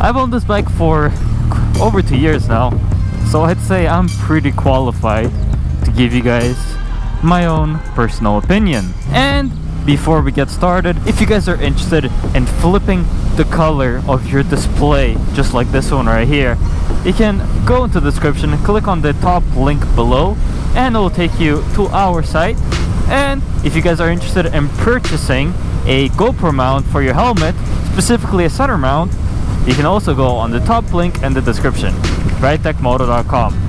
I've owned this bike for over 2 years now, so I'd say I'm pretty qualified to give you guys my own personal opinion. And before we get started, if you guys are interested in flipping the color of your display, just like this one right here, you can go into the description, click on the top link below, and it will take you to our site. And if you guys are interested in purchasing a GoPro mount for your helmet, specifically a center mount, you can also go on the top link in the description, ridetechmoto.com.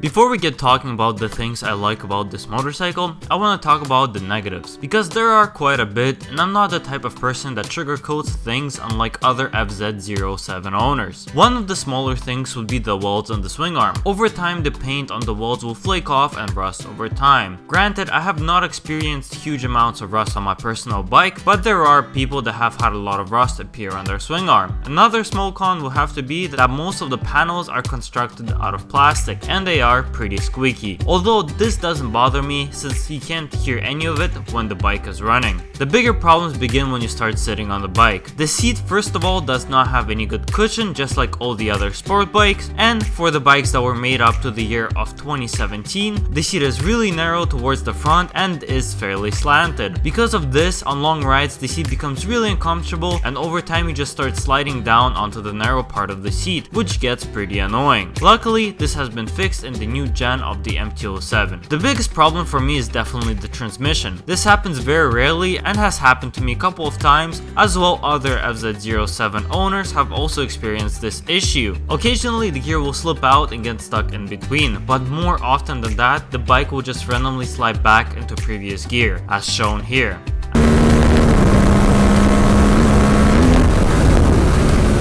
Before we get talking about the things I like about this motorcycle, I want to talk about the negatives, because there are quite a bit, and I'm not the type of person that sugarcoats things unlike other FZ-07 owners. One of the smaller things would be the welds on the swing arm. Over time, the paint on the welds will flake off and rust over time. Granted, I have not experienced huge amounts of rust on my personal bike, but there are people that have had a lot of rust appear on their swing arm. Another small con will have to be that most of the panels are constructed out of plastic, and they are pretty squeaky. Although this doesn't bother me, since you can't hear any of it when the bike is running. The bigger problems begin when you start sitting on the bike. The seat, first of all, does not have any good cushion, just like all the other sport bikes, and for the bikes that were made up to the year of 2017, the seat is really narrow towards the front and is fairly slanted. Because of this, on long rides the seat becomes really uncomfortable, and over time you just start sliding down onto the narrow part of the seat, which gets pretty annoying. Luckily, this has been fixed in the new gen of the MT-07. The biggest problem for me is definitely the transmission. This happens very rarely and has happened to me a couple of times, as well other FZ-07 owners have also experienced this issue. Occasionally the gear will slip out and get stuck in between, but more often than that, the bike will just randomly slide back into previous gear, as shown here.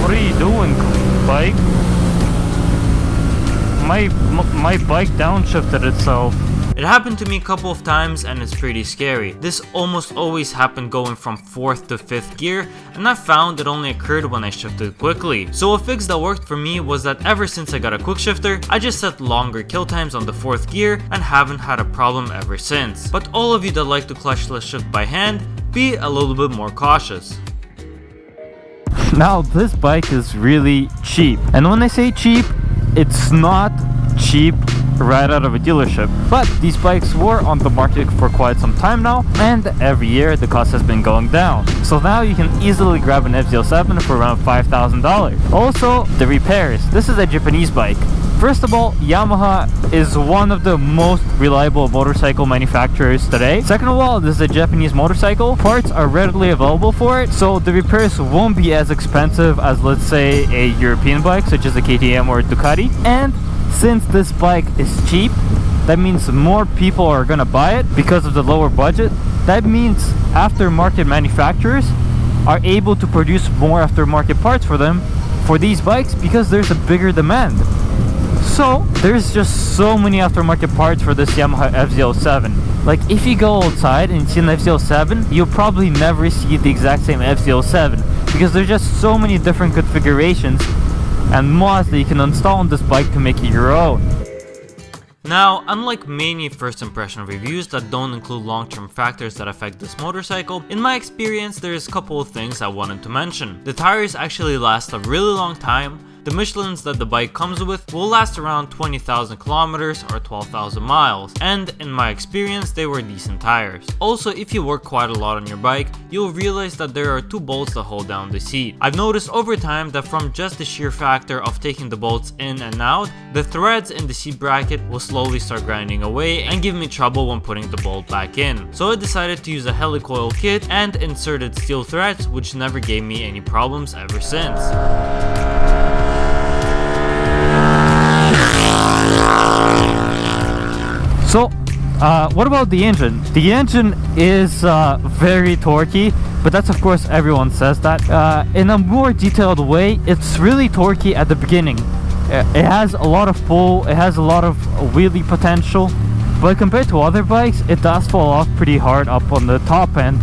What are you doing, bike? My bike downshifted itself. It happened to me a couple of times and it's pretty scary. This almost always happened going from 4th to 5th gear, and I found it only occurred when I shifted quickly. So a fix that worked for me was that ever since I got a quick shifter, I just set longer kill times on the 4th gear and haven't had a problem ever since. But all of you that like to clutchless shift by hand, be a little bit more cautious. Now this bike is really cheap, and when I say cheap, it's not cheap right out of a dealership, but these bikes were on the market for quite some time now, and every year the cost has been going down. So now you can easily grab an FZ-07 for around $5,000. Also, the repairs. This is a Japanese bike. First of all, Yamaha is one of the most reliable motorcycle manufacturers today. Second of all, this is a Japanese motorcycle. Parts are readily available for it, so the repairs won't be as expensive as, let's say, a European bike such as a KTM or a Ducati. And since this bike is cheap, that means more people are gonna buy it because of the lower budget. That means aftermarket manufacturers are able to produce more aftermarket parts for them for these bikes because there's a bigger demand. So there's just so many aftermarket parts for this Yamaha FZ-07. Like if you go outside and see an FZ-07, you'll probably never see the exact same FZ-07 because there's just so many different configurations and mods that you can install on this bike to make it your own. Now, unlike many first impression reviews that don't include long-term factors that affect this motorcycle, in my experience there's a couple of things I wanted to mention. The tires actually last a really long time. The Michelins that the bike comes with will last around 20,000 kilometers or 12,000 miles, and in my experience they were decent tires. Also, if you work quite a lot on your bike, you'll realize that there are two bolts that hold down the seat. I've noticed over time that from just the sheer factor of taking the bolts in and out, the threads in the seat bracket will slowly start grinding away and give me trouble when putting the bolt back in. So I decided to use a helicoil kit and inserted steel threads, which never gave me any problems ever since. So What about the engine? The engine is very torquey, but that's of course everyone says that. In a more detailed way, it's really torquey at the beginning. It has a lot of pull, it has a lot of wheelie potential, but compared to other bikes, it does fall off pretty hard up on the top end.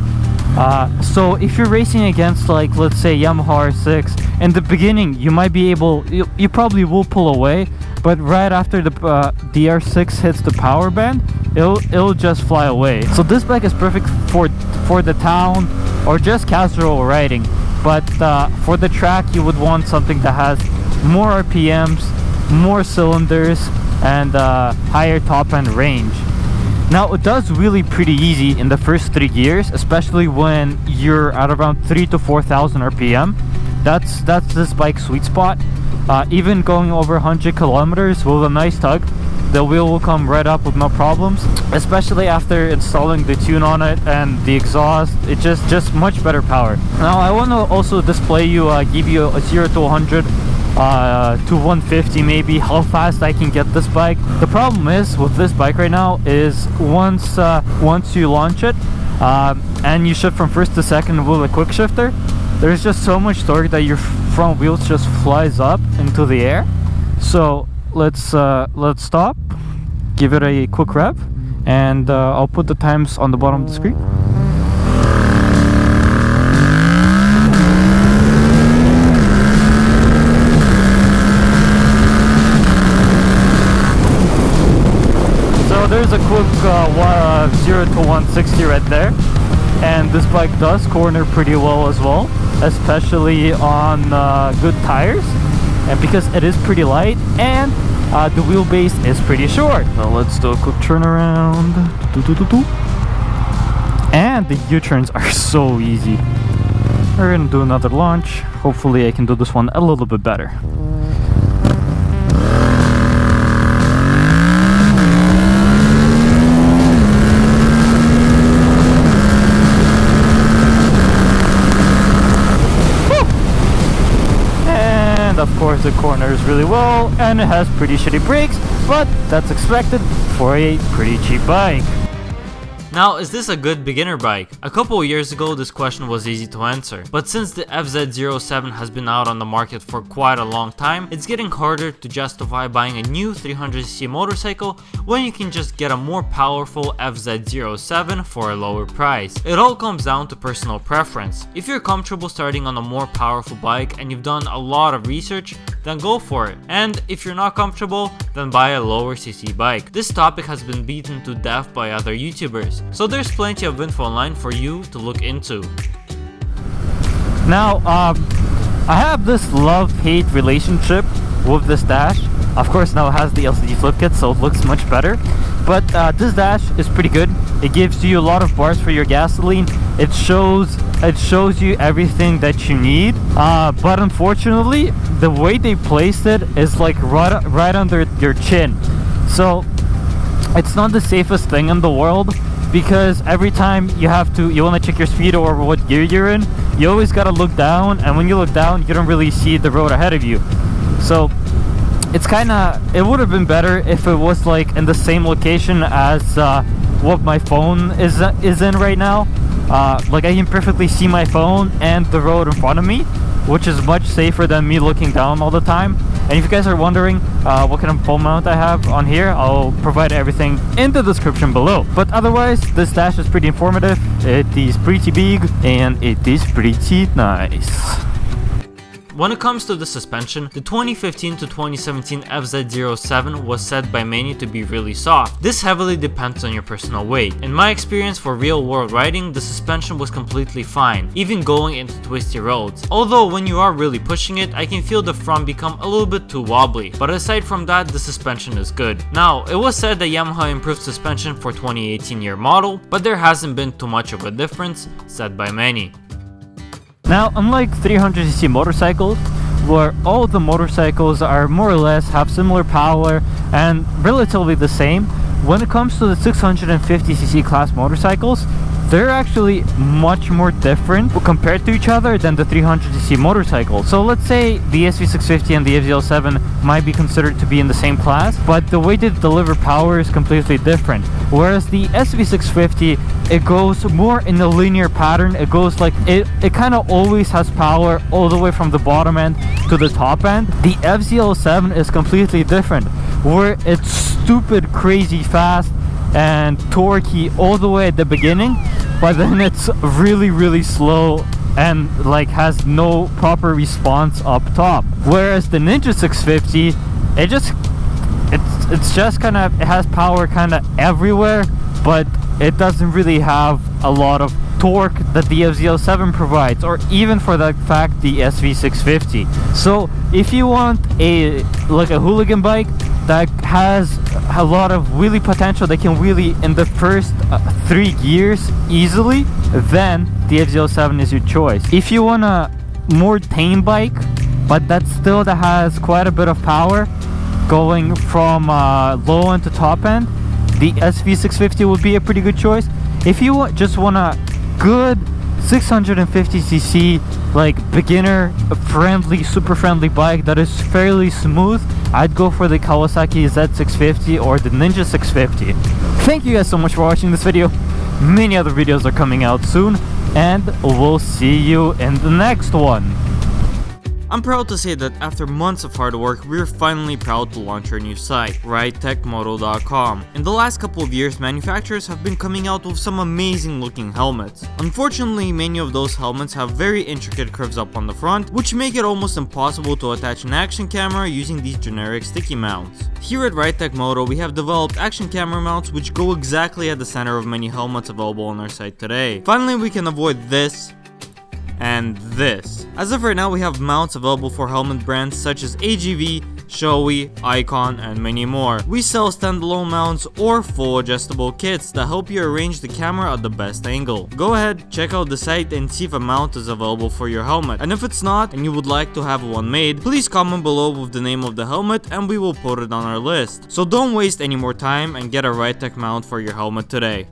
So if you're racing against, like, let's say Yamaha R6, in the beginning you might be able, you probably will pull away, but right after the R6 hits the power band, it'll just fly away. So this bike is perfect for the town or just casual riding, but for the track you would want something that has more RPMs, more cylinders, and higher top end range. Now it does really pretty easy in the first 3 gears, especially when you're at around 3,000 to 4,000 RPM. That's this bike's sweet spot. Even going over 100 kilometers with a nice tug, the wheel will come right up with no problems, especially after installing the tune on it and the exhaust. It's just much better power. Now I want to also display you, give you a 0 to 100 to 150 maybe, how fast I can get this bike. The problem is with this bike right now is once you launch it and you shift from first to second with a quick shifter, there's just so much torque that your front wheels just flies up into the air. So let's stop, give it a quick rev, and I'll put the times on the bottom of the screen. There's a quick 0 to 160 right there, and this bike does corner pretty well as well, especially on good tires, and because it is pretty light and the wheelbase is pretty short. Now let's do a quick turnaround. And the U-turns are so easy. We're gonna do another launch. Hopefully I can do this one a little bit better. Of course it corners really well and it has pretty shitty brakes, but that's expected for a pretty cheap bike. Now, is this a good beginner bike? A couple of years ago this question was easy to answer, but since the FZ-07 has been out on the market for quite a long time, it's getting harder to justify buying a new 300cc motorcycle when you can just get a more powerful FZ-07 for a lower price. It all comes down to personal preference. If you're comfortable starting on a more powerful bike and you've done a lot of research, then go for it. And if you're not comfortable, then buy a lower cc bike. This topic has been beaten to death by other YouTubers, so there's plenty of info online for you to look into. Now, I have this love-hate relationship with this dash. Of course, now it has the LCD flip kit, so it looks much better. But this dash is pretty good. It gives you a lot of bars for your gasoline. It shows you everything that you need. But unfortunately, the way they placed it is like right under your chin. So it's not the safest thing in the world, because every time you want to check your speed or what gear you're in, you always got to look down, and when you look down you don't really see the road ahead of you. So it would have been better if it was like in the same location as what my phone is in right now. Like I can perfectly see my phone and the road in front of me, which is much safer than me looking down all the time. And if you guys are wondering what kind of phone mount I have on here, I'll provide everything in the description below. But otherwise, this dash is pretty informative, it is pretty big, and it is pretty nice. When it comes to the suspension, the 2015 to 2017 FZ-07 was said by many to be really soft. This heavily depends on your personal weight. In my experience for real world riding, the suspension was completely fine, even going into twisty roads. Although when you are really pushing it, I can feel the front become a little bit too wobbly, but aside from that, the suspension is good. Now, it was said that Yamaha improved suspension for 2018 year model, but there hasn't been too much of a difference, said by many. Now, unlike 300cc motorcycles, where all the motorcycles are more or less have similar power and relatively the same, when it comes to the 650cc class motorcycles, they're actually much more different compared to each other than the 300cc motorcycles. So let's say the SV650 and the FZ-07 might be considered to be in the same class, but the way they deliver power is completely different. Whereas the SV650, it goes more in a linear pattern. It goes like, it kind of always has power all the way from the bottom end to the top end. The FZ-07 is completely different, where it's stupid crazy fast and torquey all the way at the beginning, but then it's really slow and like has no proper response up top. Whereas the Ninja 650, it's just kind of, it has power kind of everywhere, but it doesn't really have a lot of torque that the FZ-07 provides, or even for that fact the SV650. So if you want a hooligan bike that has a lot of wheelie potential, that can wheelie in the first 3 gears easily, then the FZ-07 is your choice. If you want a more tame bike, but that has quite a bit of power going from low end to top end, the SV650 would be a pretty good choice. If you just want a good 650cc, like beginner friendly, super friendly bike that is fairly smooth, I'd go for the Kawasaki Z650 or the Ninja 650. Thank you guys so much for watching this video. Many other videos are coming out soon, and we'll see you in the next one. I'm proud to say that after months of hard work, we're finally proud to launch our new site, ridetechmoto.com. In the last couple of years, manufacturers have been coming out with some amazing looking helmets. Unfortunately, many of those helmets have very intricate curves up on the front, which make it almost impossible to attach an action camera using these generic sticky mounts. Here at RideTech Moto, we have developed action camera mounts which go exactly at the center of many helmets available on our site today. Finally, we can avoid this and this. As of right now, we have mounts available for helmet brands such as AGV, Shoei, Icon, and many more. We sell standalone mounts or full adjustable kits that help you arrange the camera at the best angle. Go ahead, check out the site and see if a mount is available for your helmet. And if it's not and you would like to have one made, please comment below with the name of the helmet and we will put it on our list. So don't waste any more time and get a RideTech mount for your helmet today.